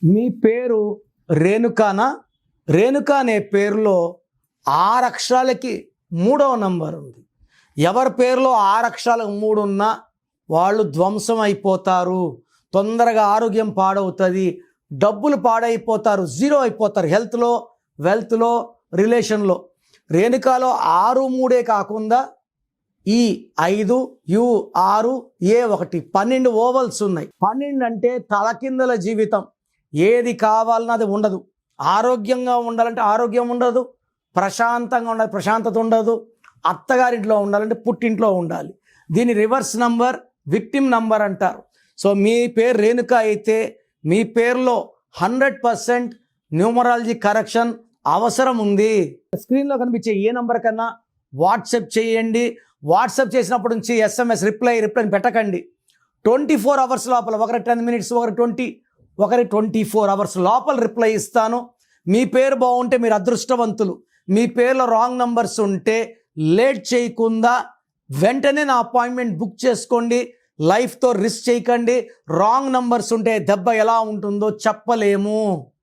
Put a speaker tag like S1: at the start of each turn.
S1: మీ పేరు రేణుకానా? రేణుక అనే పేరులో 6 అక్షరాలకి 3వ నంబర్ ఉంది. ఎవరి పేరులో 6 అక్షరాలకు 3 ఉన్నా వాళ్ళు ధ్వంసం అయిపోతారు. తొందరగా ఆరోగ్యం పాడవుతుంది, డబ్బులు పాడైపోతారు, జీరో అయిపోతారు. హెల్త్లో, వెల్త్లో, రిలేషన్లో. రేణుకాలో 6, 3 కాకుండా ఈ 5, యు 6, ఏ 1 12 ఓవల్స్ ఉన్నాయి. 12 అంటే తలకిందల జీవితం. ఏది కావాలన్నా అది ఉండదు. ఆరోగ్యంగా ఉండాలంటే ఆరోగ్యం ఉండదు, ప్రశాంతంగా ఉండాలి ప్రశాంతత ఉండదు, అత్తగారింట్లో ఉండాలంటే పుట్టింట్లో ఉండాలి. దీని రివర్స్ నంబర్ విక్టిమ్ నంబర్ అంటారు. సో మీ పేరు రేణుక అయితే మీ పేరులో 100% న్యూమరాలజీ కరెక్షన్ అవసరం ఉంది. స్క్రీన్లో కనిపించే ఏ నంబర్ కన్నా వాట్సాప్ చేయండి. వాట్సాప్ చేసినప్పటి నుంచి SMS రిప్లై పెట్టకండి. 24 అవర్స్ లోపల, ఒకరి 10 మినిట్స్, ఒకరి 24 అవర్స్ లోపల రిప్లై ఇస్తాను. మీ పేరు బాగుంటే మీరు అదృష్టవంతులు. మీ పేరులో రాంగ్ నంబర్స్ ఉంటే లేట్ చేయకుండా వెంటనే నా అపాయింట్మెంట్ బుక్ చేసుకోండి. లైఫ్తో రిస్క్ చేయకండి. రాంగ్ నంబర్స్ ఉంటే దెబ్బ ఎలా ఉంటుందో చెప్పలేము.